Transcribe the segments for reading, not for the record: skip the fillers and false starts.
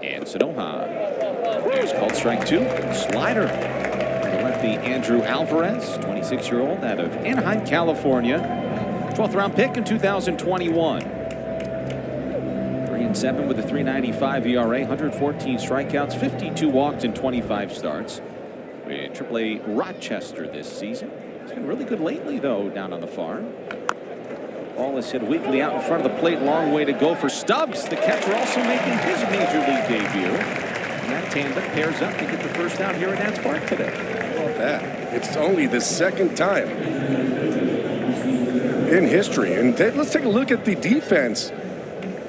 And Sanoha. There's called strike 2. Slider. The lefty Andrew Alvarez, 26-year-old out of Anaheim, California. 12th round pick in 2021. 3-7 with a 3.95 ERA, 114 strikeouts, 52 walks, and 25 starts. With AAA Rochester this season. He's been really good lately, though, down on the farm. Ball is hit weakly out in front of the plate. Long way to go for Stubbs. The catcher also making his major league debut. And that tandem pairs up to get the first out here at Nats Park today. How about that? It's only the second time in history. And let's take a look at the defense.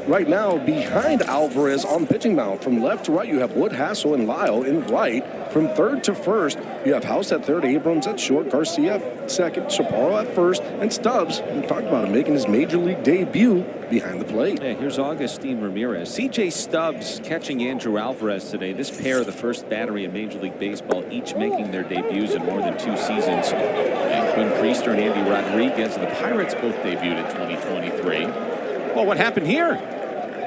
Right now, behind Alvarez on the pitching mound. From left to right, you have Wood, Hassel, and Lyle in right. From third to first, you have House at third, Abrams at short, Garcia at second, Chaparro at first, and Stubbs, we talked about him, making his major league debut behind the plate. Yeah, here's Augustine Ramirez. C.J. Stubbs catching Andrew Alvarez today. This pair, the first battery in Major League Baseball, each making their debuts in more than 2 seasons. And Quinn Priester and Andy Rodriguez, the Pirates, both debuted in 2023. Well, what happened here?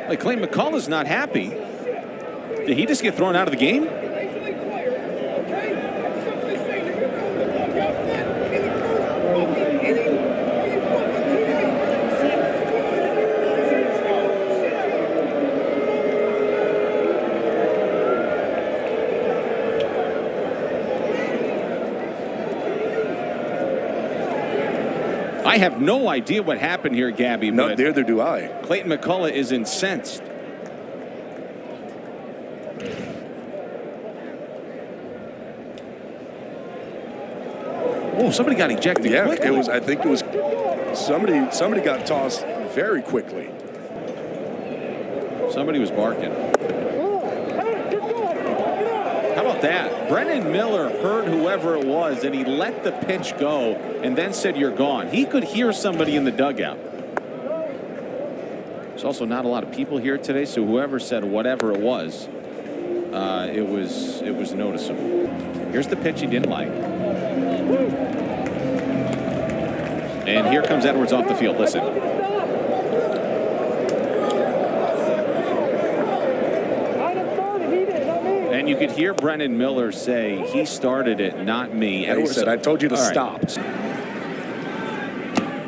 Like, Clayton McCullough's not happy. Did he just get thrown out of the game? I have no idea what happened here, Gabby. Neither do I. Clayton McCullough is incensed. Oh, somebody got ejected. Yeah, quickly. it was. I think it was somebody. Somebody got tossed very quickly. Somebody was barking. How about that? Brennan Miller heard whoever it was, and he let the pitch go and then said, "You're gone." He could hear somebody in the dugout. There's also not a lot of people here today, so whoever said whatever it was noticeable. Here's the pitch he didn't like. And here comes Edwards off the field. Listen. And you could hear Brennan Miller say, "He started it, not me." And he said, "I told you to stop."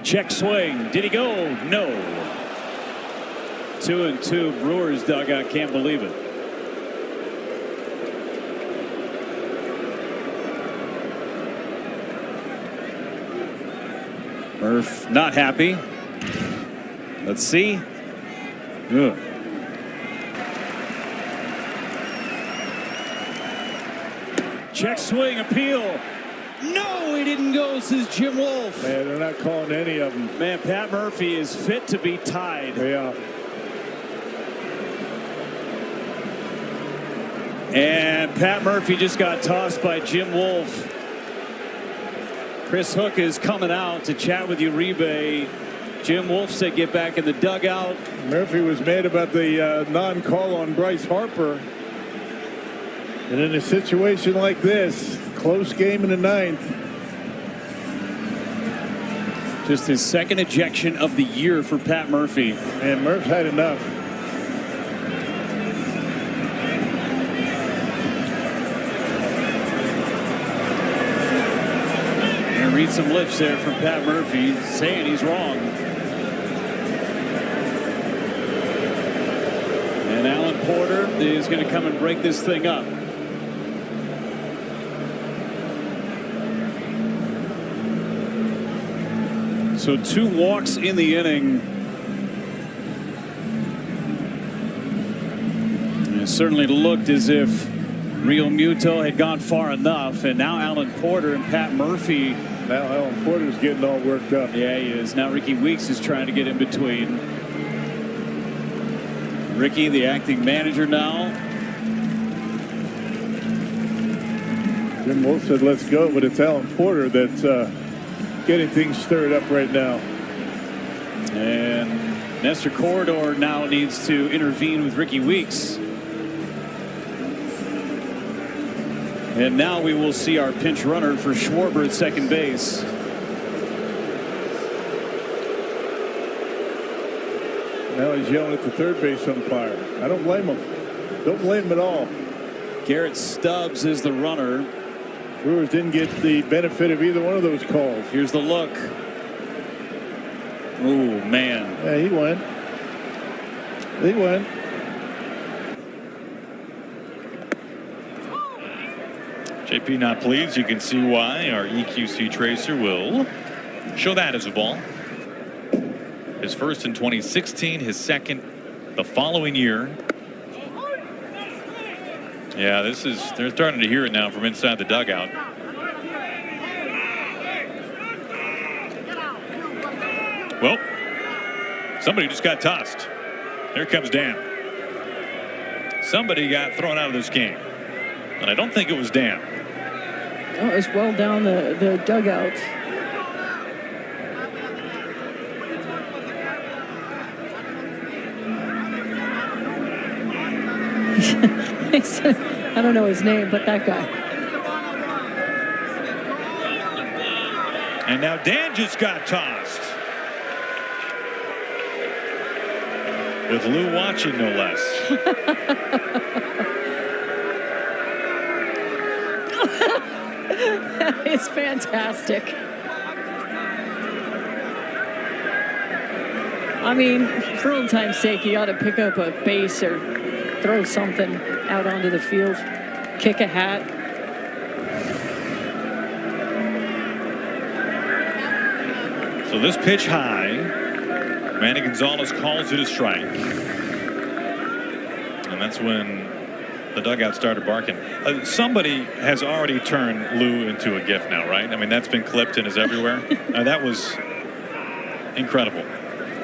Check swing. Did he go? No. 2-2. Brewers dugout can't believe it. Murph not happy. Let's see. Ugh. Check swing appeal. No, he didn't go, says Jim Wolf. Man, they're not calling any of them. Man, Pat Murphy is fit to be tied. Yeah. And Pat Murphy just got tossed by Jim Wolf. Chris Hook is coming out to chat with Uribe. Jim Wolf said get back in the dugout. Murphy was mad about the non-call on Bryce Harper. And in a situation like this, close game in the 9th. Just his second ejection of the year for Pat Murphy. And Murph's had enough. Read some lips there from Pat Murphy saying he's wrong. And Alan Porter is going to come and break this thing up. So 2 walks in the inning. And it certainly looked as if Real Muto had gone far enough, and now Alan Porter and Pat Murphy. Now Alan Porter's getting all worked up. Yeah, he is. Now Ricky Weeks is trying to get in between. Ricky, the acting manager now. Jim Wolf said, "Let's go," but it's Alan Porter that's getting things stirred up right now. And Nestor Corridor now needs to intervene with Ricky Weeks. And now we will see our pinch runner for Schwarber at second base. Now he's yelling at the third base umpire. I don't blame him. Don't blame him at all. Garrett Stubbs is the runner. Brewers didn't get the benefit of either one of those calls. Here's the look. Oh, man. Yeah, he went. He went. JP not pleased. You can see why. Our EQC tracer will show that as a ball. His first in 2016, his second the following year. Yeah, they're starting to hear it now from inside the dugout. Well, somebody just got tossed. Here comes Dan. Somebody got thrown out of this game. And I don't think it was Dan. Oh, it was well down the dugout. I don't know his name, but that guy. And now Dan just got tossed. With Lou watching, no less. That is fantastic. I mean, for old time's sake, you ought to pick up a base or throw something out onto the field, kick a hat. So this pitch high, Manny Gonzalez calls it a strike. And that's when the dugout started barking. Somebody has already turned Lou into a GIF now, right? I mean, that's been clipped and is everywhere. That was incredible.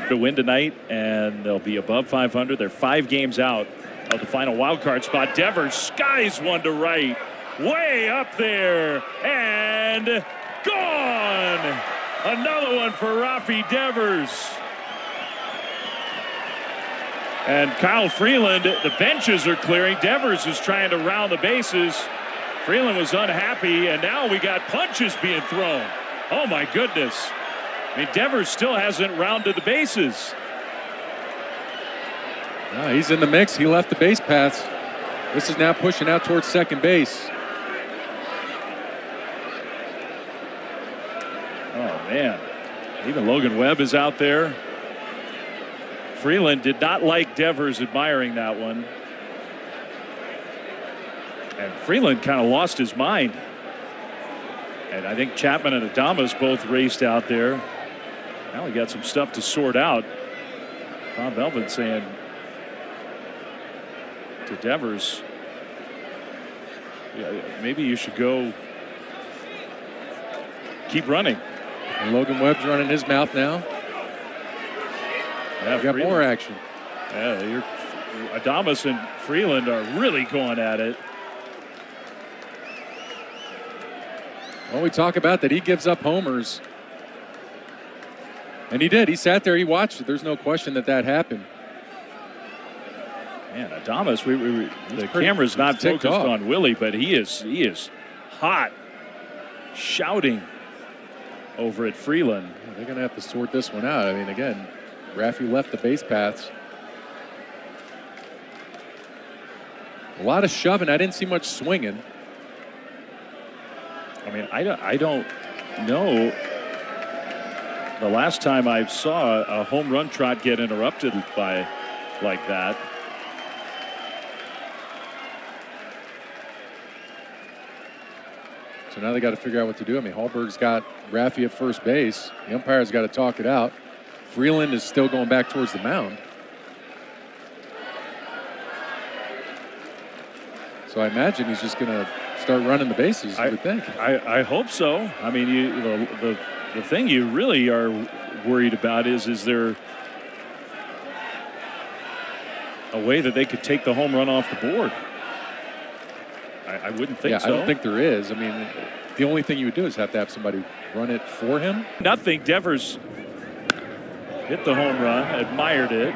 To win tonight, and they'll be above 500. They're 5 games out of the final wild card spot. Devers skies one to right, way up there, and gone. Another one for Rafi Devers. And Kyle Freeland, the benches are clearing. Devers is trying to round the bases. Freeland was unhappy, and now we got punches being thrown. Oh my goodness. I mean, Devers still hasn't rounded the bases. No, he's in the mix. He left the base paths. This is now pushing out towards second base. Oh, man. Even Logan Webb is out there. Freeland did not like Devers admiring that one. And Freeland kind of lost his mind. And I think Chapman and Adames both raced out there. Now we got some stuff to sort out. Bob Melvin saying to Devers, yeah, maybe you should go keep running. And Logan Webb's running his mouth now. Yeah, we got more action. Yeah, Adames and Freeland are really going at it. Well, we talk about that he gives up homers. And he did. He sat there. He watched it. There's no question that happened. Man, Adames, the camera's not focused on Willie, but he is hot, shouting over at Freeland. Yeah, they're going to have to sort this one out. I mean, again, Rafi left the base paths. A lot of shoving. I didn't see much swinging. I mean, I don't know the last time I saw a home run trot get interrupted by like that. So now they got to figure out what to do. I mean, Hallberg's got Rafi at first base. The umpire's got to talk it out. Freeland is still going back towards the mound. So I imagine he's just going to start running the bases, I would think. I hope so. I mean, the thing you really are worried about is there a way that they could take the home run off the board? I wouldn't think so. I don't think there is. I mean, the only thing you would do is have to have somebody run it for him. Nothing. Devers hit the home run, admired it.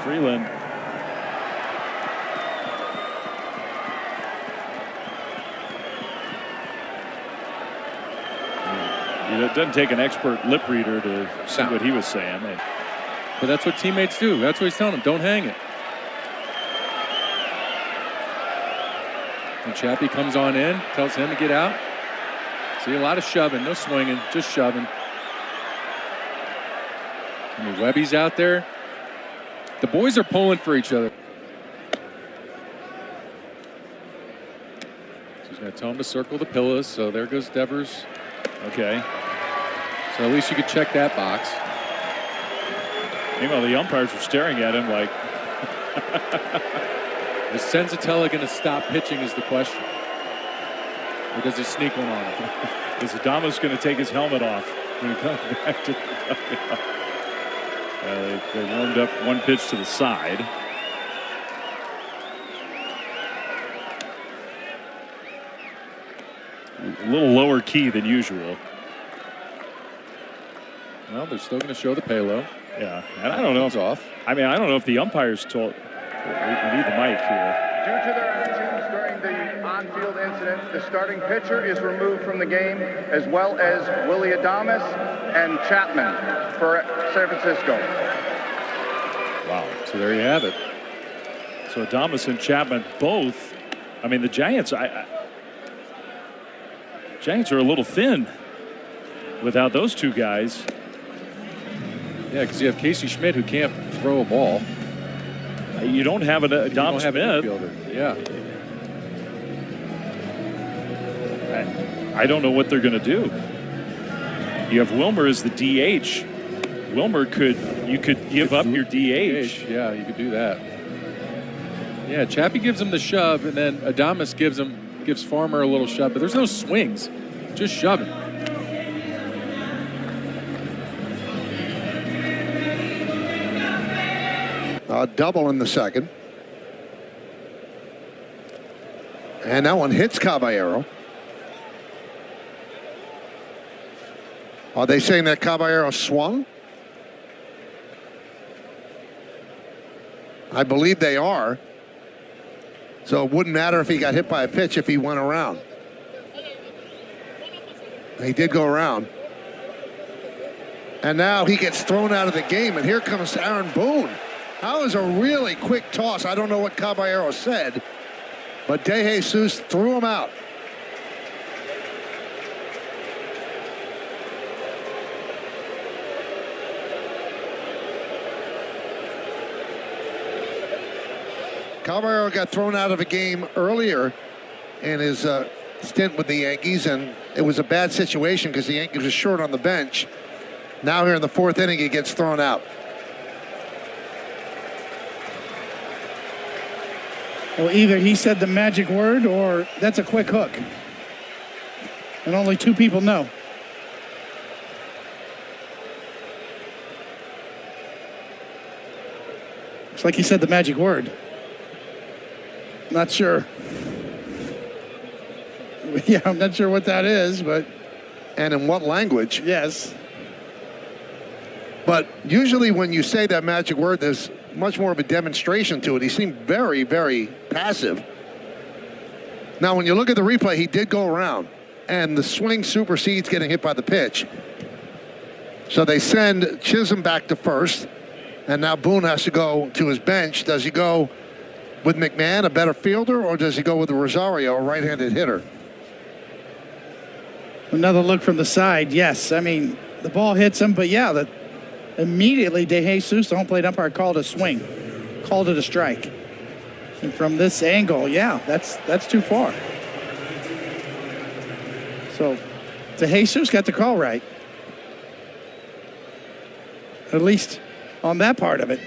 Freeland. It doesn't take an expert lip reader to see what he was saying. but that's what teammates do. That's what he's telling them. Don't hang it. And Chappie comes on in, tells him to get out. See, a lot of shoving, no swinging, just shoving. I mean, Webby's out there. The boys are pulling for each other. So he's going to tell him to circle the pillows. So there goes Devers. Okay. So at least you could check that box. Meanwhile, the umpires were staring at him like. Is Senzatella going to stop pitching is the question. Or does he sneak one on him? Is Adames going to take his helmet off when he comes back to the dugout? They warmed up one pitch to the side. A little lower key than usual. Well, they're still going to show the payload. Yeah, and I don't know if off. I mean, I don't know if the umpires told. We need the mic here. Due to their actions during the on-field incident, the starting pitcher is removed from the game, as well as Willie Adames and Chapman for San Francisco. Wow. So there you have it. So Adames and Chapman both. I mean, the Giants. Giants are a little thin without those two guys. Yeah, because you have Casey Schmidt who can't throw a ball. You don't have a Dom Smith. Yeah. I don't know what they're going to do. You have Wilmer as the DH. Wilmer you could give up your DH. Yeah, you could do that. Yeah, Chappie gives him the shove, and then Adames gives Farmer a little shove, but there's no swings, just shoving. Double in the second. And that one hits Caballero. Are they saying that Caballero swung? I believe they are. So it wouldn't matter if he got hit by a pitch if he went around. He did go around. And now he gets thrown out of the game, and here comes Aaron Boone. That was a really quick toss. I don't know what Caballero said, but De Jesus threw him out. Caballero got thrown out of a game earlier in his stint with the Yankees, and it was a bad situation because the Yankees were short on the bench. Now here in the fourth inning, he gets thrown out. Well, either he said the magic word or that's a quick hook. And only two people know. Looks like he said the magic word. Not sure. Yeah, I'm not sure what that is, but. And in what language? Yes. But usually when you say that magic word, there's much more of a demonstration to it. He seemed very, very passive. Now, when you look at the replay, he did go around, and the swing supersedes getting hit by the pitch. So they send Chisholm back to first, and now Boone has to go to his bench. Does he go with McMahon, a better fielder, or does he go with Rosario, a right-handed hitter? Another look from the side, yes. I mean, the ball hits him, but yeah, immediately De Jesus, the home plate umpire, called a swing, called it a strike. And from this angle, yeah, that's too far. So De Jesus got the call right. At least on that part of it.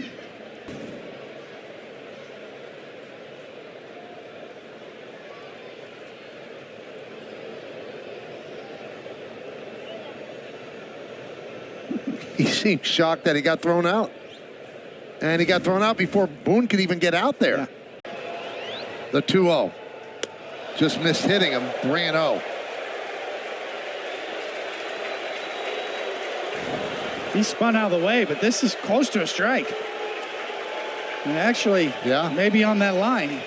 He seemed shocked that he got thrown out. And he got thrown out before Boone could even get out there. Yeah. The 2-0. Just missed hitting him, 3-0. He spun out of the way, but this is close to a strike. And actually, yeah, maybe on that line.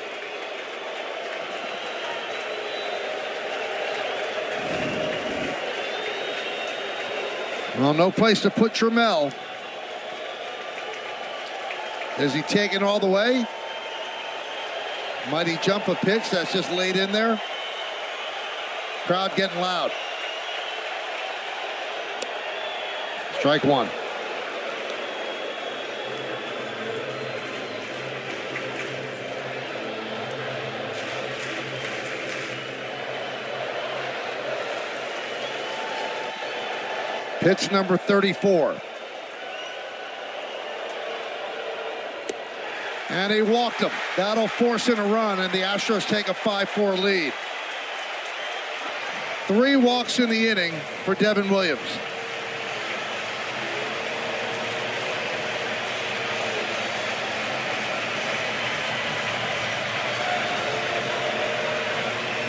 Well, no place to put Trammell. Is he taking all the way? Might he jump a pitch that's just laid in there? Crowd getting loud. Strike one. Pitch number 34. And he walked him. That'll force in a run, and the Astros take a 5-4 lead. 3 walks in the inning for Devin Williams.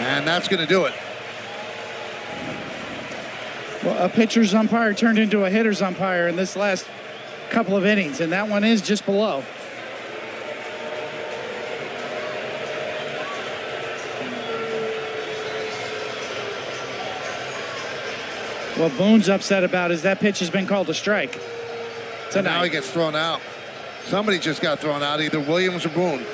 And that's going to do it. Well, a pitcher's umpire turned into a hitter's umpire in this last couple of innings, and that one is just below. What Boone's upset about is that pitch has been called a strike tonight. And now he gets thrown out. Somebody just got thrown out, either Williams or Boone.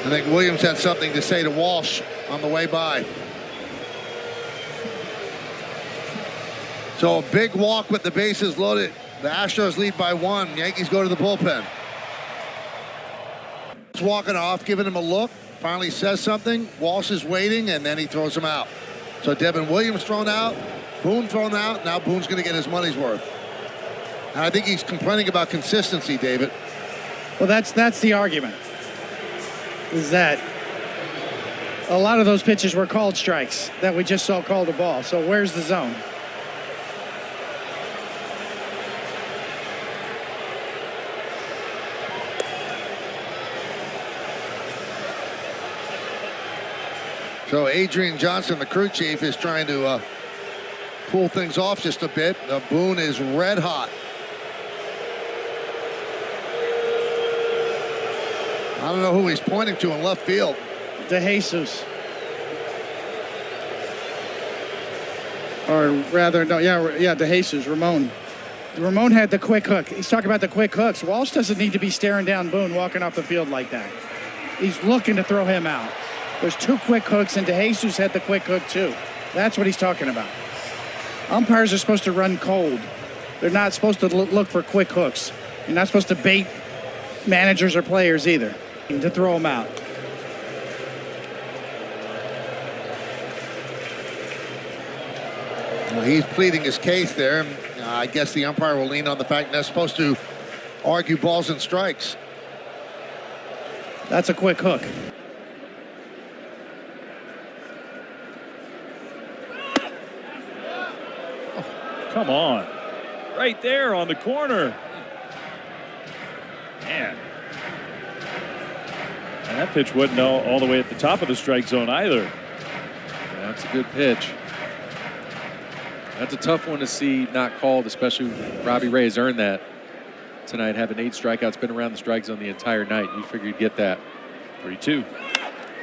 I think Williams had something to say to Walsh on the way by. So a big walk with the bases loaded. The Astros lead by 1. Yankees go to the bullpen. He's walking off, giving him a look. Finally says something. Walsh is waiting, and then he throws him out. So Devin Williams thrown out, Boone thrown out. Now Boone's going to get his money's worth. And I think he's complaining about consistency, David. Well, that's the argument. Is that a lot of those pitches were called strikes that we just saw called a ball. So where's the zone? So Adrian Johnson, the crew chief, is trying to pull things off just a bit. Boone is red hot. I don't know who he's pointing to in left field. DeJesus. Or rather, no, yeah, DeJesus, Ramon. Ramon had the quick hook. He's talking about the quick hooks. Walsh doesn't need to be staring down Boone walking off the field like that. He's looking to throw him out. There's 2 quick hooks, and DeJesus had the quick hook too. That's what he's talking about. Umpires are supposed to run cold. They're not supposed to look for quick hooks. You're not supposed to bait managers or players either to throw them out. Well, he's pleading his case there. I guess the umpire will lean on the fact they're supposed to argue balls and strikes. That's a quick hook. Come on. Right there on the corner. Man. And that pitch wasn't all the way at the top of the strike zone either. That's a good pitch. That's a tough one to see not called, especially Robbie Ray has earned that tonight, having 8 strikeouts, been around the strike zone the entire night. You figure you'd get that. 3-2.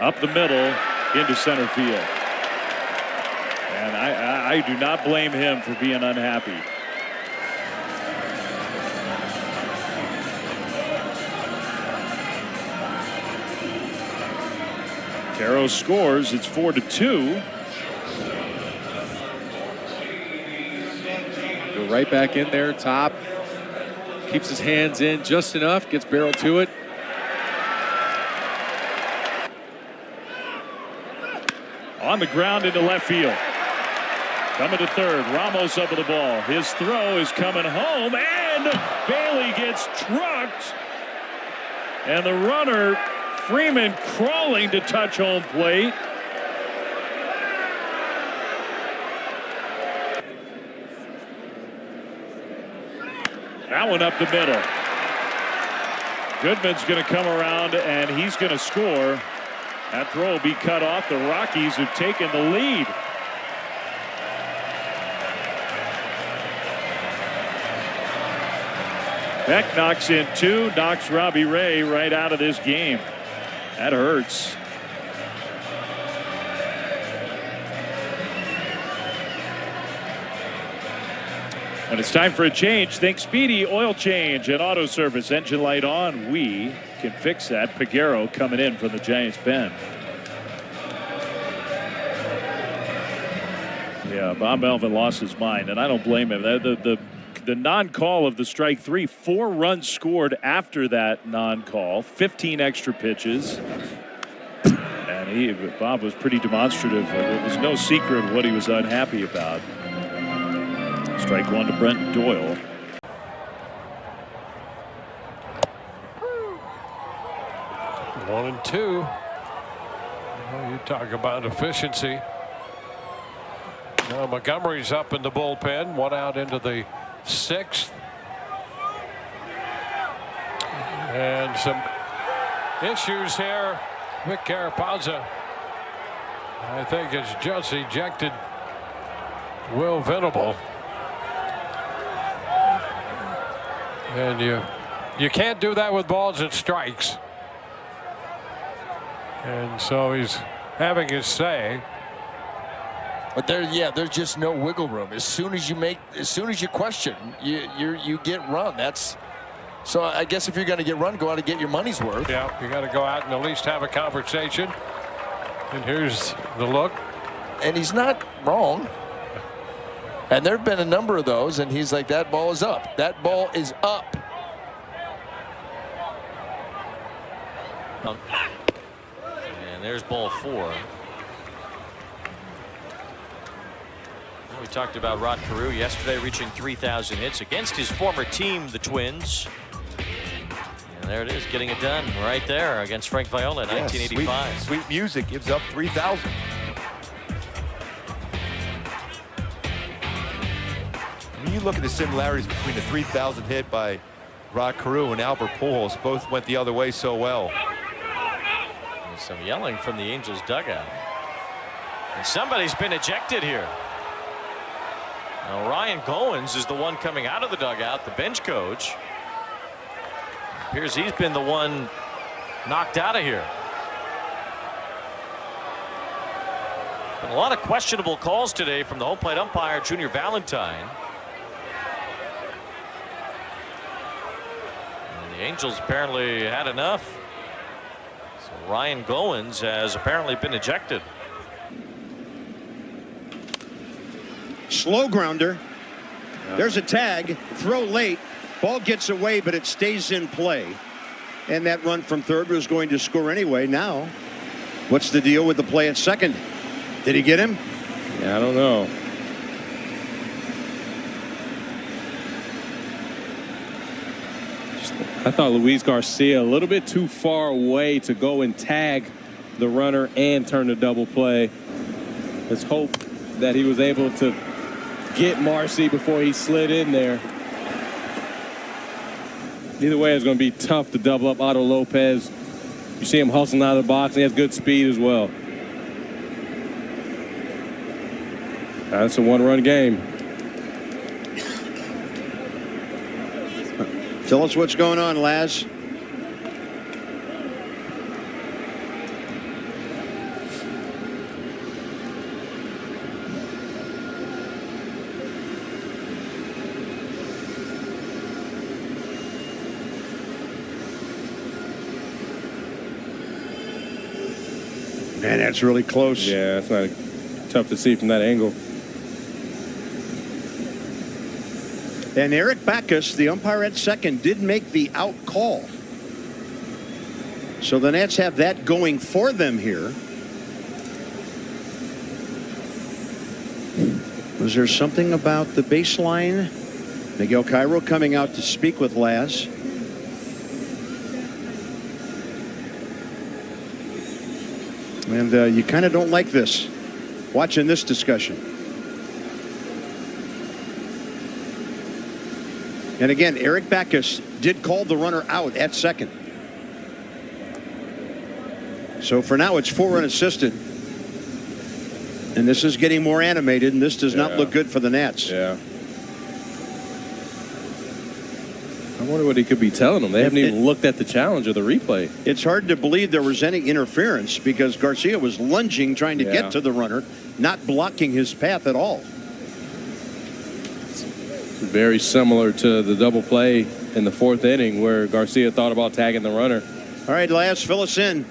Up the middle into center field. And I do not blame him for being unhappy. Caro scores. It's 4-2. Go right back in there, top. Keeps his hands in just enough, gets barrel to it. On the ground into left field. Coming to third. Ramos up with the ball. His throw is coming home, and Bailey gets trucked. And the runner, Freeman, crawling to touch home plate. That one up the middle. Goodman's going to come around, and he's going to score. That throw will be cut off. The Rockies have taken the lead. Beck knocks in 2, knocks Robbie Ray right out of this game. That hurts. And it's time for a change. Think Speedy Oil Change and Auto Service. Engine light on. We can fix that. Peguero coming in from the Giants pen. Yeah, Bob Melvin lost his mind, and I don't blame him. The non-call of the strike three, 4 runs scored after that non-call, 15 extra pitches. And Bob was pretty demonstrative. It was no secret what he was unhappy about. Strike one to Brent Doyle. One and two. Well, you talk about efficiency. Now Montgomery's up in the bullpen, 1 out into the 6th. And some issues here with Carapazza. I think it's just ejected Will Venable. And you can't do that with balls and strikes. And so he's having his say. But there's just no wiggle room. As soon as you question, you get run. So I guess if you're going to get run, go out and get your money's worth. Yeah, you got to go out and at least have a conversation. And here's the look. And he's not wrong. And there have been a number of those, and he's like, that ball is up. That ball is up. And there's ball 4. We talked about Rod Carew yesterday, reaching 3,000 hits against his former team, the Twins. And there it is, getting it done right there against Frank Viola in 1985. Sweet music gives up 3,000. When you look at the similarities between the 3,000 hit by Rod Carew and Albert Pujols, both went the other way so well. There's some yelling from the Angels dugout. And somebody's been ejected here. Now Ryan Goins is the one coming out of the dugout, the bench coach. Appears he's been the one knocked out of here. Been a lot of questionable calls today from the home plate umpire, Junior Valentine. And the Angels apparently had enough. So Ryan Goins has apparently been ejected. Slow grounder. There's a tag. Throw late. Ball gets away, but it stays in play. And that run from third was going to score anyway. Now, what's the deal with the play at second? Did he get him? Yeah, I don't know. I thought Luis Garcia a little bit too far away to go and tag the runner and turn the double play. Let's hope that he was able to get Marcy before he slid in there. Either way, it's going to be tough to double up Otto Lopez. You see him hustling out of the box, and he has good speed as well. That's a one-run game. Tell us what's going on, Laz. Man, that's really close. Yeah, it's not tough to see from that angle. And Eric Backus, the umpire at second, did make the out call. So the Nats have that going for them here. Was there something about the baseline? Miguel Cairo coming out to speak with Laz. And you kind of don't like this, watching this discussion. And again, Eric Backus did call the runner out at second. So for now, it's 4-run assisted. And this is getting more animated, and this does not look good for the Nats. Yeah. I wonder what he could be telling them. They haven't even looked at the challenge or the replay. It's hard to believe there was any interference because Garcia was lunging, trying to get to the runner, not blocking his path at all. Very similar to the double play in the 4th inning where Garcia thought about tagging the runner. All right, Laz, fill us in.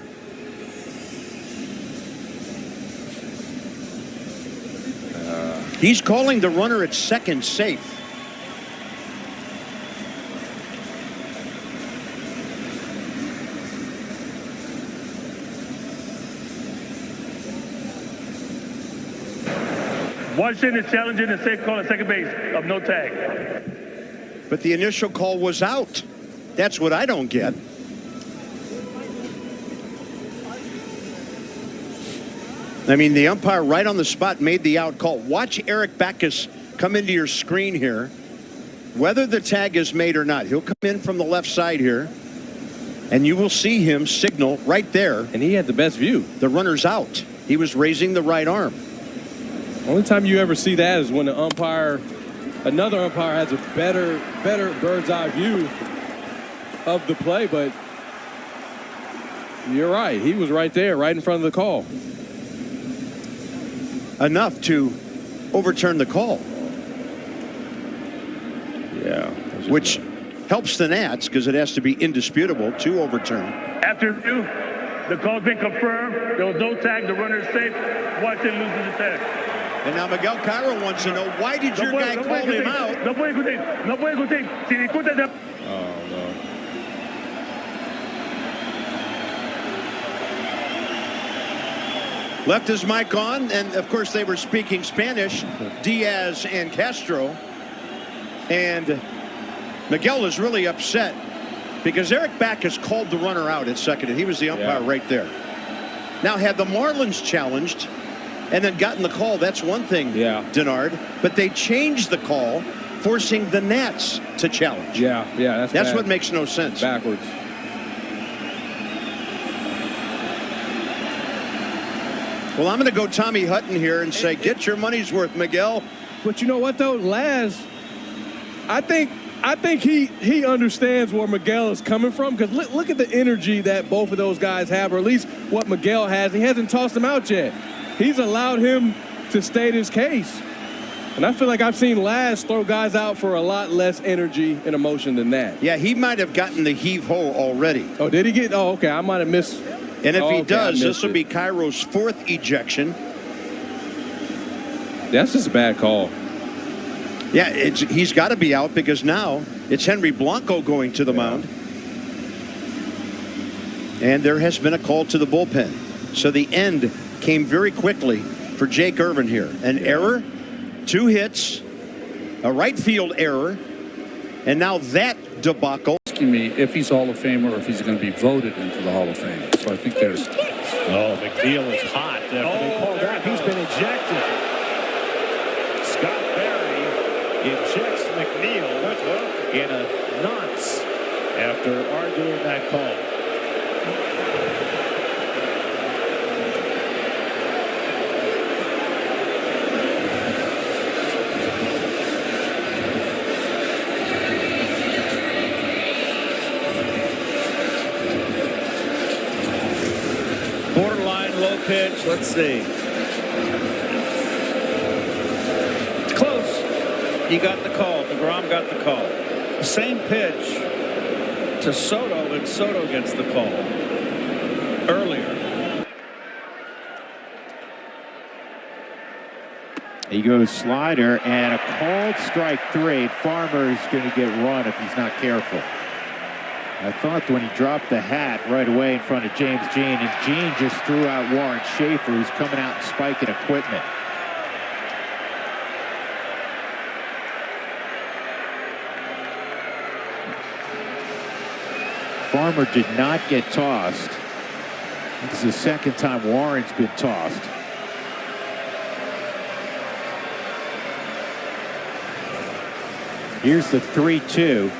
He's calling the runner at second safe. Washington is challenging a safe call at second base of no tag. But the initial call was out. That's what I don't get. I mean, the umpire right on the spot made the out call. Watch Eric Backus come into your screen here. Whether the tag is made or not, he'll come in from the left side here, and you will see him signal right there. And he had the best view. The runner's out. He was raising the right arm. Only time you ever see that is when the umpire, another umpire has a better bird's eye view of the play, but you're right. He was right there, right in front of the call. Enough to overturn the call. Yeah. Which helps the Nats because it has to be indisputable to overturn. After review, the call's been confirmed. There was no tag. The runner is safe. Washington loses the tag. And now Miguel Cairo wants to know, why did your guy call him out? No puede discutir. No puede discutir. Si discute de... Oh, no. Left his mic on, and of course they were speaking Spanish, Diaz and Castro. And Miguel is really upset because Eric Backus called the runner out at second, and he was the umpire right there. Now, had the Marlins challenged and then gotten the call, that's one thing, Denard. But they changed the call, forcing the Nats to challenge. That's bad. What makes no sense. Backwards. Well, I'm going to go Tommy Hutton here and say, get your money's worth, Miguel. But you know what, though, Laz, I think he understands where Miguel is coming from, because look at the energy that both of those guys have, or at least what Miguel has. He hasn't tossed him out yet. He's allowed him to state his case. And I feel like I've seen Laz throw guys out for a lot less energy and emotion than that. Yeah, he might have gotten the heave-ho already. Oh, did he get? Oh, okay. I might have missed. And if he does, this will be Cairo's 4th ejection. That's just a bad call. Yeah, he's got to be out because now it's Henry Blanco going to the mound. And there has been a call to the bullpen. So the end came very quickly for Jake Irvin here. An error, 2 hits, a right field error, and now that debacle. Asking me if he's Hall of Fame or if he's going to be voted into the Hall of Fame. So I think there's... Oh, McNeil is hot. After they called that, he's been ejected. Scott Barry ejects McNeil in a nonce after arguing that call. Borderline low pitch. Let's see. It's close. He got the call. DeGrom got the call. The same pitch to Soto, and Soto gets the call earlier. He goes slider and a called strike 3. Farmer's going to get run if he's not careful. I thought when he dropped the hat right away in front of James Jean, and Jean just threw out Warren Schaefer, who's coming out and spiking equipment. Farmer did not get tossed. This is the second time Warren's been tossed. Here's the 3-2.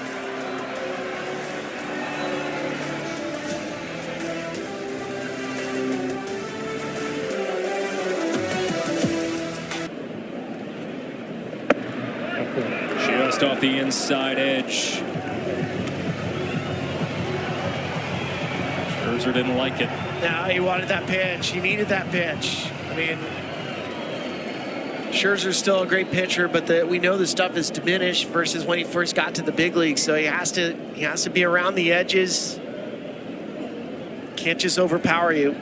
Just off the inside edge. Scherzer didn't like it. No, he wanted that pitch. He needed that pitch. I mean, Scherzer's still a great pitcher, but we know the stuff is diminished versus when he first got to the big leagues. So he has to be around the edges. Can't just overpower you.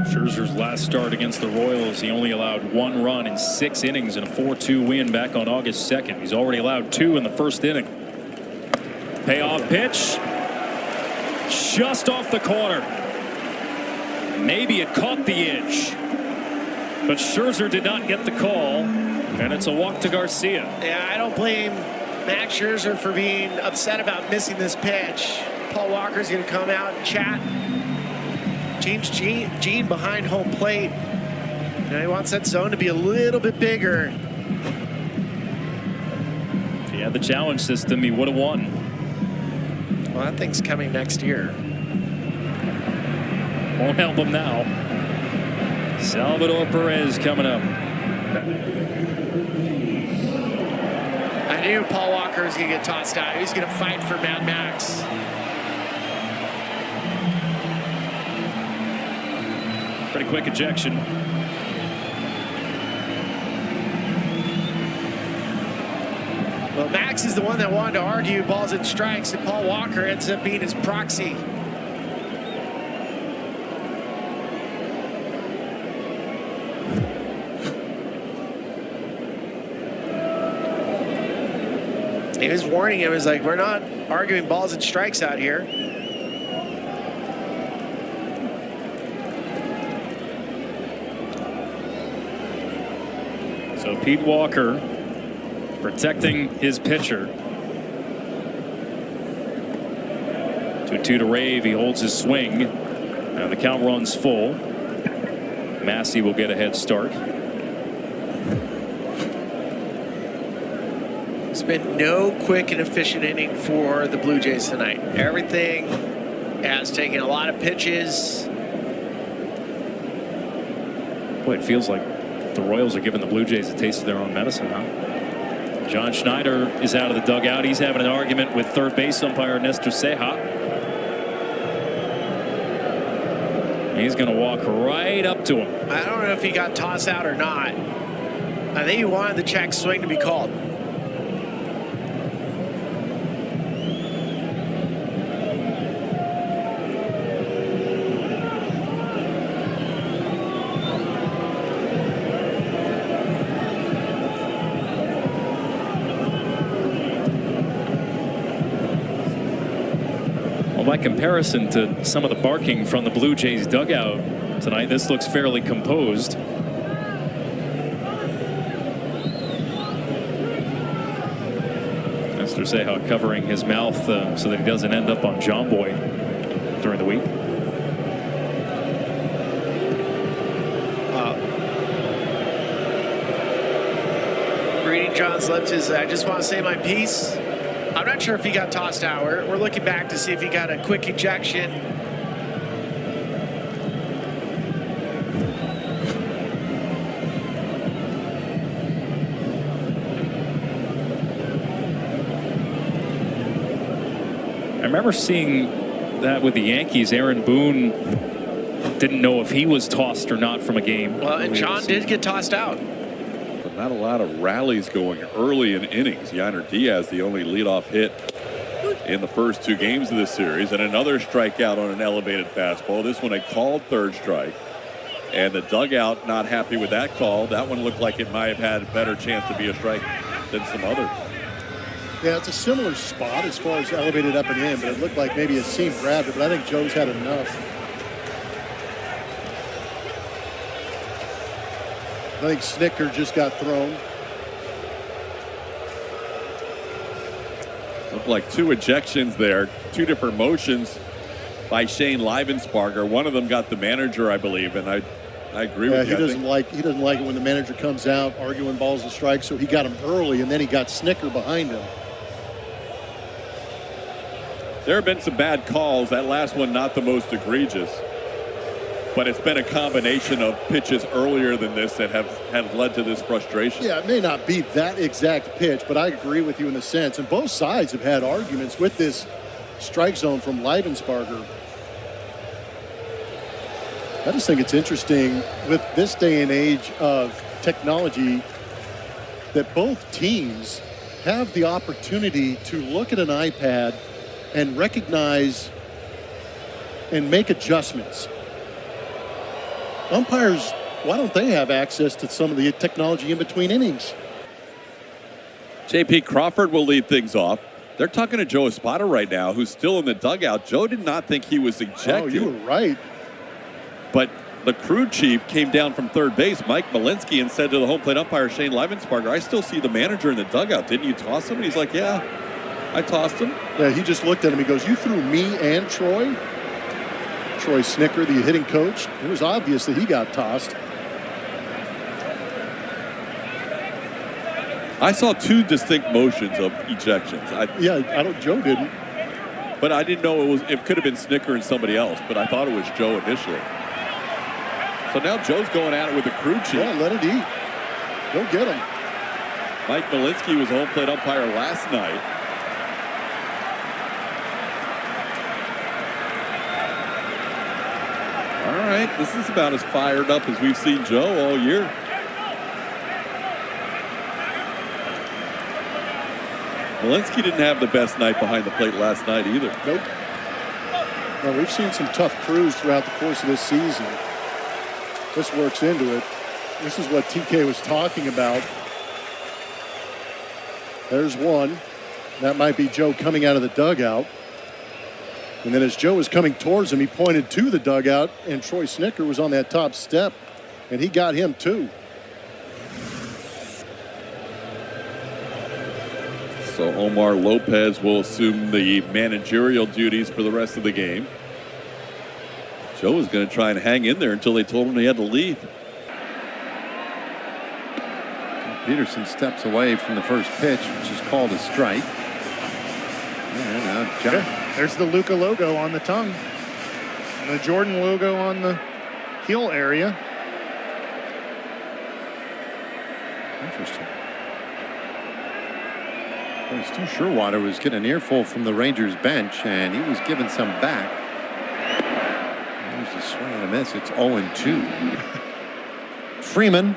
Scherzer's last start against the Royals, he only allowed 1 run in 6 innings in a 4-2 win back on August 2nd. He's already allowed 2 in the first inning. Payoff pitch. Just off the corner. Maybe it caught the edge. But Scherzer did not get the call. And it's a walk to Garcia. Yeah, I don't blame Max Scherzer for being upset about missing this pitch. Paul Walker's going to come out and chat. James Jean behind home plate. Now he wants that zone to be a little bit bigger. If he had the challenge system, he would have won. Well, that thing's coming next year. Won't help him now. Salvador Perez coming up. I knew Paul Walker was going to get tossed out. He's going to fight for Mad Max. Pretty quick ejection. Well, Max is the one that wanted to argue balls and strikes, and Paul Walker ends up being his proxy. He was warning him. He was like, we're not arguing balls and strikes out here. So Pete Walker protecting his pitcher. 2-2 to Rave. He holds his swing. And the count runs full. Massey will get a head start. It's been no quick and efficient inning for the Blue Jays tonight. Everything has taken a lot of pitches. Boy, it feels like the Royals are giving the Blue Jays a taste of their own medicine, huh? John Schneider is out of the dugout. He's having an argument with third base umpire Nestor Ceja. He's going to walk right up to him. I don't know if he got tossed out or not. I think he wanted the check swing to be called. By comparison to some of the barking from the Blue Jays dugout tonight, this looks fairly composed. Nestor Ceja covering his mouth so that he doesn't end up on John Boy during the week. Reading John's lips is, I just want to say my piece. I'm not sure if he got tossed out. We're looking back to see if he got a quick ejection. I remember seeing that with the Yankees. Aaron Boone didn't know if he was tossed or not from a game. Well, and John did get tossed out. But not a lot of rallies going early in innings. Yainer Diaz, the only leadoff hit in the first 2 games of this series, and another strikeout on an elevated fastball. This one a called third strike, and the dugout not happy with that call. That one looked like it might have had a better chance to be a strike than some others. Yeah, it's a similar spot as far as elevated up and in, but it looked like maybe a seam grabbed it, but I think Joe's had enough. I think Snicker just got thrown. Looked like 2 ejections there, 2 different motions by Shane Livensparger. One of them got the manager, I believe, and I agree with you. He doesn't like it when the manager comes out arguing balls and strikes, so he got him early, and then he got Snicker behind him. There have been some bad calls. That last one not the most egregious. But it's been a combination of pitches earlier than this that have led to this frustration. Yeah, it may not be that exact pitch, but I agree with you in the sense. And both sides have had arguments with this strike zone from Leivensparger. I just think it's interesting with this day and age of technology that both teams have the opportunity to look at an iPad and recognize and make adjustments. Umpires, why don't they have access to some of the technology in between innings? J.P. Crawford will lead things off. They're talking to Joe Espada right now, who's still in the dugout. Joe did not think he was ejected. Oh, you were right. But the crew chief came down from third base, Mike Malinsky, and said to the home plate umpire, Shane Leivensparger, I still see the manager in the dugout. Didn't you toss him? And he's like, yeah, I tossed him. Yeah, he just looked at him. He goes, you threw me and Troy? Troy Snicker, the hitting coach. It was obvious that he got tossed. I saw two distinct motions of ejections. Joe didn't. But I didn't know it could have been Snicker and somebody else, but I thought it was Joe initially. So now Joe's going at it with the crew chief. Yeah, let it eat. Go get him. Mike Malinsky was home plate umpire last night. All right, this is about as fired up as we've seen Joe all year. Malinsky didn't have the best night behind the plate last night either. Nope. No, we've seen some tough crews throughout the course of this season. This works into it. This is what TK was talking about. There's one. That might be Joe coming out of the dugout. And then as Joe was coming towards him, he pointed to the dugout, and Troy Snicker was on that top step, and he got him too. So Omar Lopez will assume the managerial duties for the rest of the game. Joe was going to try and hang in there until they told him he had to leave. Peterson steps away from the first pitch, which is called a strike. And now John. There's the Luka logo on the tongue. And the Jordan logo on the heel area. Interesting. Stu Sherwater was getting an earful from the Rangers bench, and he was given some back. There's a swing and a miss. It's 0-2. Freeman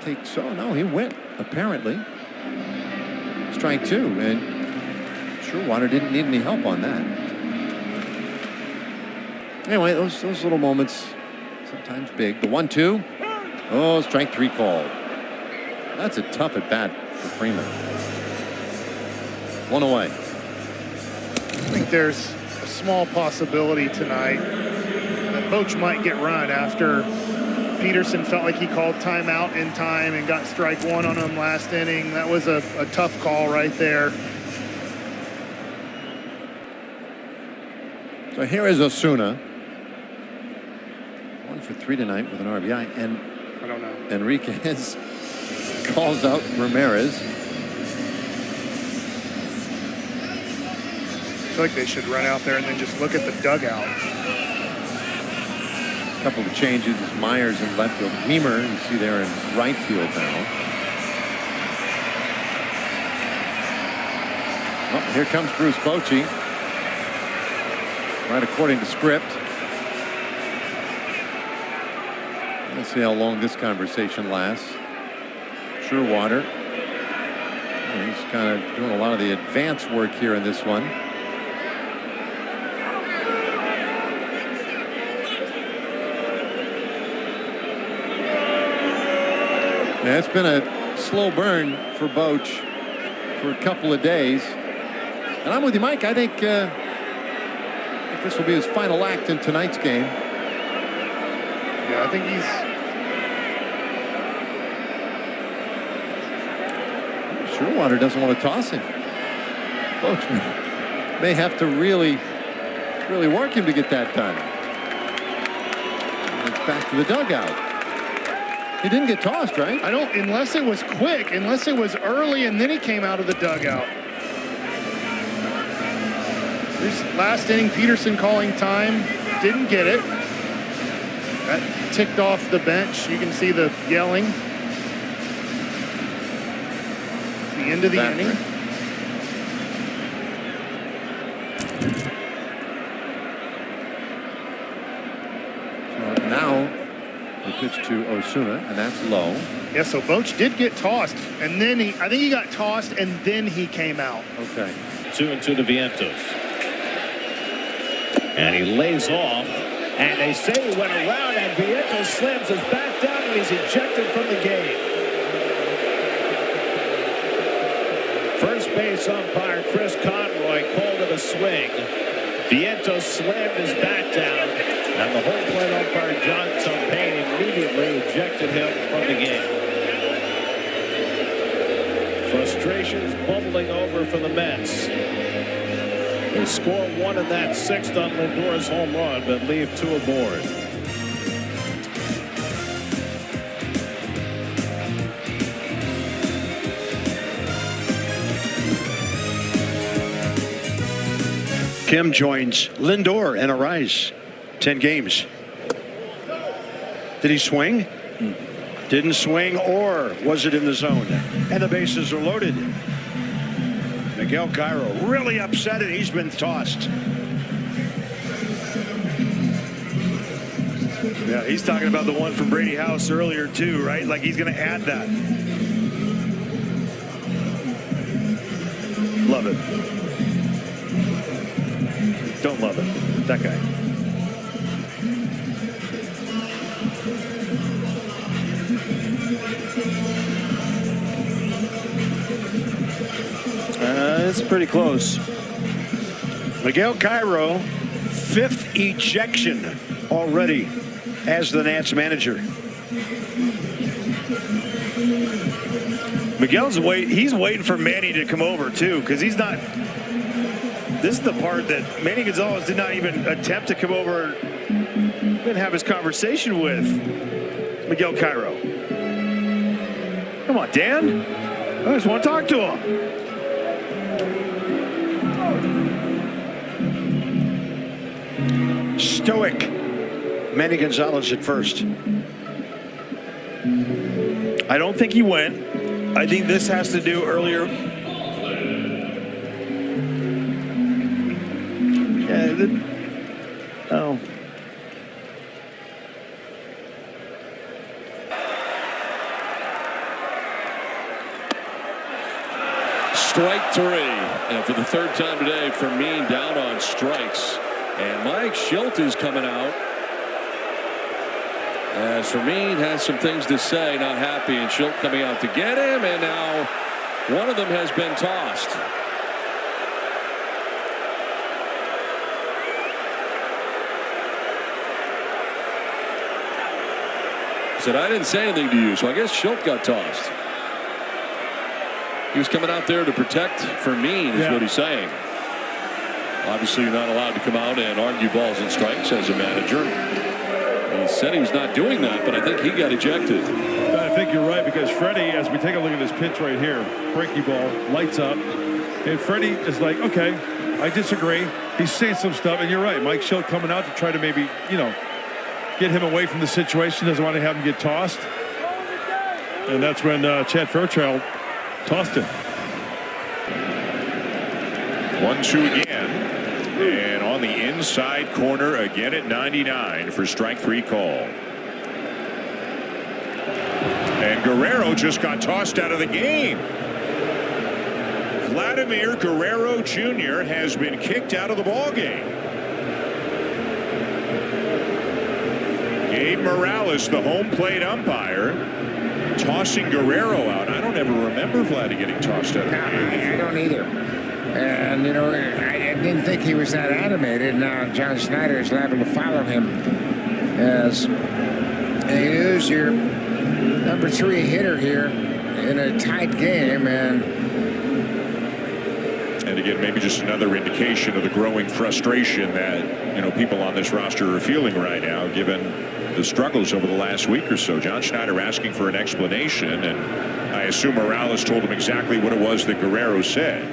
takes. Oh no, he went apparently. Strike two, and Sherwater didn't need any help on that. Anyway, those little moments, sometimes big. The 1-2. Oh, strike three called. That's a tough at bat for Freeman. One away. I think there's a small possibility tonight that Boch might get run after Peterson felt like he called timeout in time and got strike one on him last inning. That was a tough call right there. So here is Osuna. 1 for 3 tonight with an RBI, and I don't know. Enriquez calls out Ramirez. I feel like they should run out there and then just look at the dugout. A couple of changes. Myers in left field. Beamer, you see there in right field now. Oh, here comes Bruce Bochy. Right according to script. Let's see how long this conversation lasts. Sherwater. He's kind of doing a lot of the advance work here in this one. Yeah, it's been a slow burn for Boch for a couple of days. And I'm with you, Mike. I think this will be his final act in tonight's game. Yeah, I think Sherwater doesn't want to toss him. Boch may have to really work him to get that done. And it's back to the dugout. He didn't get tossed, right? I don't, unless it was quick, unless it was early and then he came out of the dugout. There's last inning, Peterson calling time, didn't get it. That ticked off the bench. You can see the yelling. The end of the inning. So now the pitch to Osuna, and that's low. Yeah, so Boch did get tossed, and then I think he got tossed, and then he came out. Okay. 2-2 to Vientos. And he lays off. And they say he went around, and Vientos slams his back down, and he's ejected from the game. First base umpire Chris Conroy called it a swing. Vientos slammed his back down, and the home plate umpire John Tumpane immediately ejected him from the game. Frustrations bubbling over for the Mets. They score one in that sixth on Lindor's home run, but leave two aboard. Kim joins Lindor and Arise. 10 games. Did he swing? Didn't swing, or was it in the zone? And the bases are loaded. Miguel Cairo really upset, and he's been tossed. Yeah, he's talking about the one from Brady House earlier too, right? Like he's going to add that. Love it. Don't love it. That guy. It's pretty close. Miguel Cairo, 5th ejection already as the Nats manager. He's waiting for Manny to come over too, because he's not. This is the part that Manny Gonzalez did not even attempt to come over and have his conversation with Miguel Cairo. Come on, Dan. I just want to talk to him. Stoic. Manny Gonzalez at first. I don't think he went. I think this has to do earlier. Oh. Strike three. And for the third time today, Fermin down on strikes. And Mike Schilt is coming out. As Fermin has some things to say, not happy, and Schilt coming out to get him, and now one of them has been tossed. Said, I didn't say anything to you, so I guess Schilt got tossed. He was coming out there to protect Fermin, is what he's saying. Obviously, you're not allowed to come out and argue balls and strikes as a manager. He said he was not doing that, but I think he got ejected. I think you're right, because Freddie, as we take a look at this pitch right here, breaking ball, lights up, and Freddie is like, okay, I disagree. He's saying some stuff, and you're right. Mike Schilt coming out to try to maybe, get him away from the situation, doesn't want to have him get tossed. And that's when Chad Fairchild tossed him. 1-2 again. And on the inside corner again at 99 for strike three call. And Guerrero just got tossed out of the game. Vladimir Guerrero Jr. has been kicked out of the ball game. Gabe Morales, the home plate umpire, tossing Guerrero out. I don't ever remember Vladdy getting tossed out of the game. I don't either. And, I didn't think he was that animated. Now John Schneider is liable to follow him as he is your number 3 hitter here in a tight game. And again, maybe just another indication of the growing frustration that, people on this roster are feeling right now, given the struggles over the last week or so. John Schneider asking for an explanation, and I assume Morales told him exactly what it was that Guerrero said.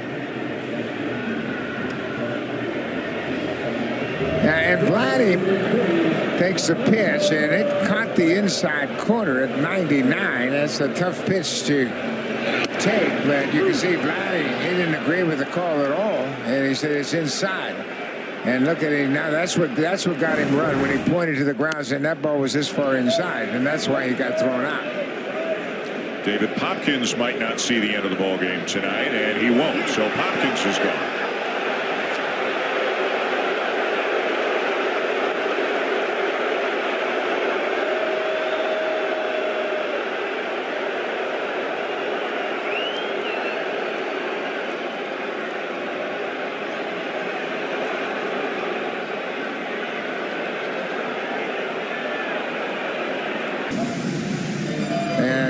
And Vladdy takes the pitch, and it caught the inside corner at 99. That's a tough pitch to take, but you can see Vladdy, he didn't agree with the call at all, and he said it's inside. And look at him now. That's what got him run when he pointed to the ground saying that ball was this far inside, and that's why he got thrown out. David Popkins might not see the end of the ball game tonight, and he won't. So Popkins is gone.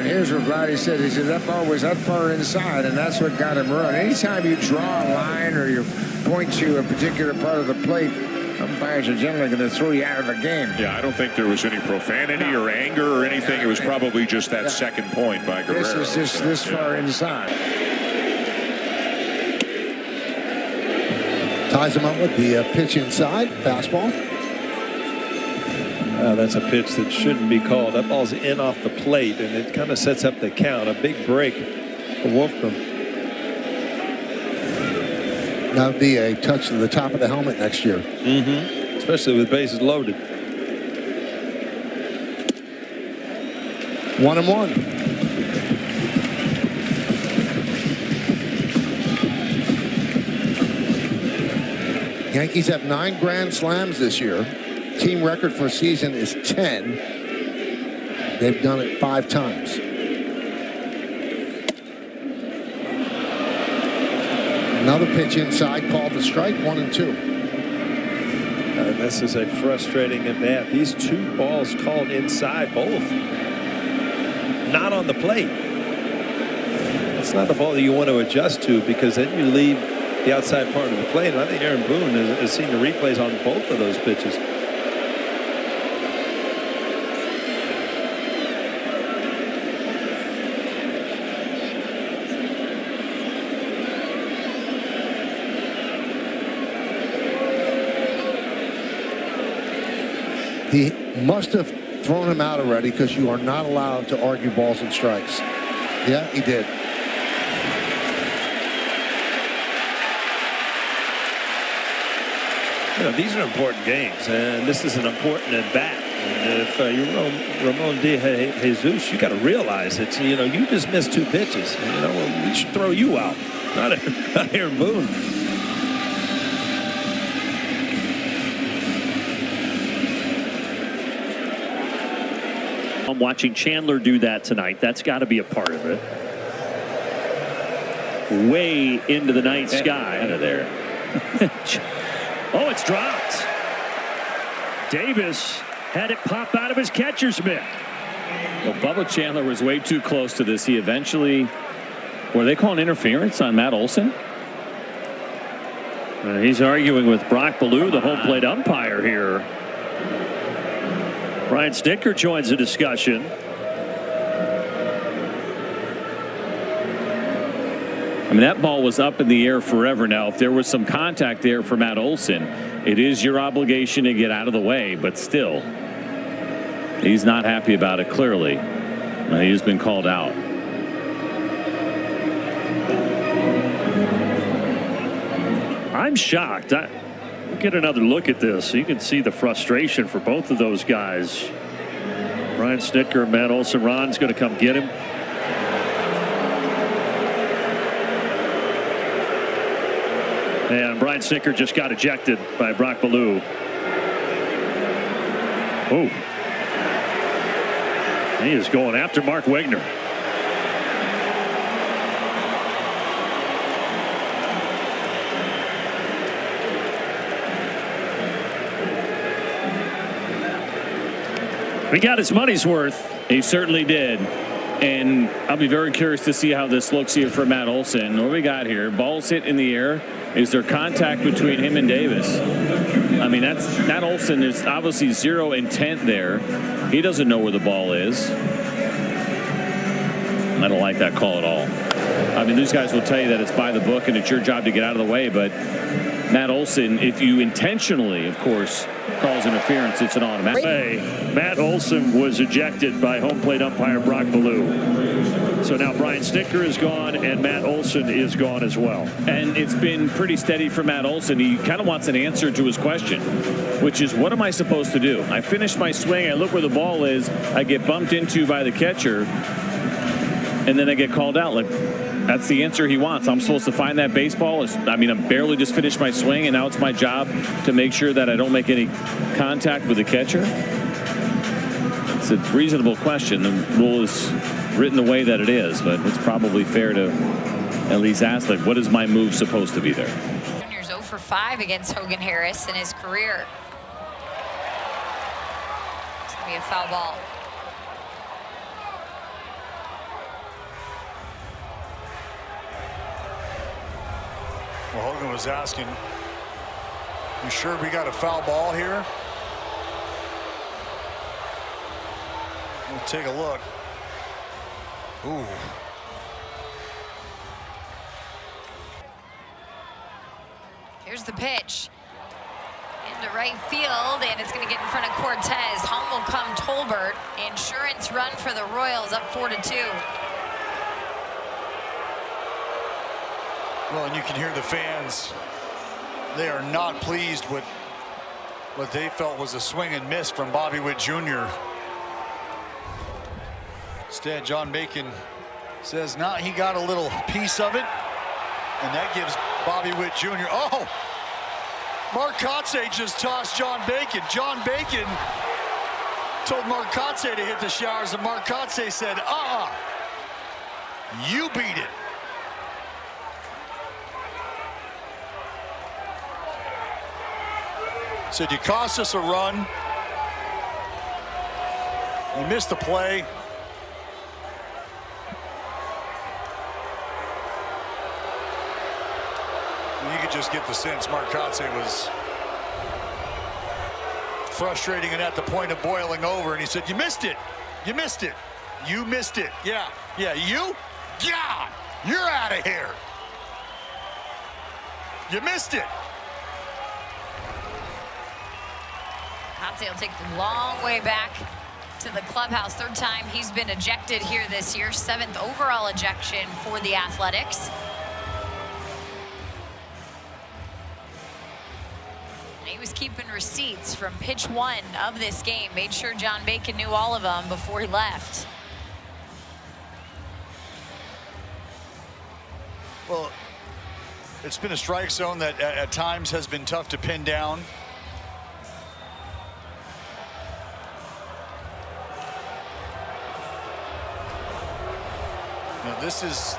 Here's what Vladdy said. He said that ball was that far inside, and that's what got him run. Anytime you draw a line or you point to a particular part of the plate, umpires are generally going to throw you out of the game. Yeah, I don't think there was any profanity or anger or anything. It was probably just that second point by Guerrero. This is just this far inside. Ties him up with the pitch inside, fastball. That's a pitch that shouldn't be called. That ball's in off the plate, and it kind of sets up the count. A big break for Wolfram. That would be a touch to the top of the helmet next year. Mm-hmm. Especially with bases loaded. 1-1. Yankees have 9 grand slams this year. Team record for a season is 10. They've done it 5 times. Another pitch inside called the strike, 1-2. This is a frustrating at bat. These 2 balls called inside, both not on the plate. It's not the ball that you want to adjust to, because then you leave the outside part of the plate. And I think Aaron Boone has seen the replays on both of those pitches. He must have thrown him out already, because you are not allowed to argue balls and strikes. Yeah, he did. You know, these are important games, and this is an important at bat. And if you're Ramon de Jesus, you got to realize that you just missed 2 pitches. We should throw you out, not Aaron Boone. I'm watching Chandler do that tonight. That's got to be a part of it. Way into the night sky. Out of there. Oh, it's dropped. Davis had it pop out of his catcher's mitt. Well, Bubba Chandler was way too close to this. He eventually, were they calling interference on Matt Olson? He's arguing with Brock Ballou, the home plate umpire here. Brian Snitker joins the discussion. I mean, that ball was up in the air forever. Now, if there was some contact there for Matt Olson, it is your obligation to get out of the way, but still, he's not happy about it, clearly. He's been called out. I'm shocked. We'll get another look at this. You can see the frustration for both of those guys. Brian Snitker and Matt Olson. Ron's going to come get him. And Brian Snitker just got ejected by Brock Ballou. Oh. He is going after Mark Wegner. He got his money's worth. He certainly did. And I'll be very curious to see how this looks here for Matt Olson. What do we got here? Ball's hit in the air. Is there contact between him and Davis? I mean, Matt Olson is obviously zero intent there. He doesn't know where the ball is. I don't like that call at all. I mean, these guys will tell you that it's by the book and it's your job to get out of the way. But Matt Olson, if you intentionally, of course, calls interference, it's an automatic. Matt Olson was ejected by home plate umpire Brock Ballou. So now Brian Snicker is gone and Matt Olson is gone as well. And it's been pretty steady for Matt Olson. He kind of wants an answer to his question, which is, what am I supposed to do? I finish my swing, I look where the ball is, I get bumped into by the catcher, and then I get called out. Like, that's the answer he wants. I'm supposed to find that baseball. I'm barely just finished my swing, and now it's my job to make sure that I don't make any contact with the catcher. It's a reasonable question. The rule is written the way that it is, but it's probably fair to at least ask, like, what is my move supposed to be there? Junior's 0 for 5 against Hogan Harris in his career. It's going to be a foul ball. Well, Hogan was asking, you sure we got a foul ball here? We'll take a look. Ooh. Here's the pitch. Into right field, and it's going to get in front of Cortez. Home will come Tolbert. Insurance run for the Royals, up 4-2. Well, and you can hear the fans. They are not pleased with what they felt was a swing and miss from Bobby Witt Jr. Instead, John Bacon says, nah, he got a little piece of it. And that gives Bobby Witt Jr. Oh! Mark Kotsay just tossed John Bacon. John Bacon told Mark Kotsay to hit the showers, and Mark Kotsay said, you beat it. Said, you cost us a run. You missed the play. You could just get the sense Mark Kotsay was frustrating and at the point of boiling over, and he said, you missed it. You missed it. You missed it. Yeah. Yeah, you? God, you're out of here. You missed it. Kotsay will take the long way back to the clubhouse. Third time he's been ejected here this year. 7th overall ejection for the Athletics. And he was keeping receipts from pitch 1 of this game. Made sure John Bacon knew all of them before he left. Well, it's been a strike zone that at times has been tough to pin down. Now, this is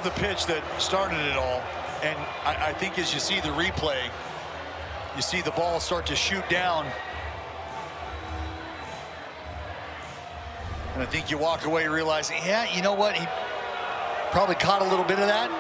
the pitch that started it all, and I think as you see the replay, you see the ball start to shoot down, and I think you walk away realizing, yeah, you know what, he probably caught a little bit of that.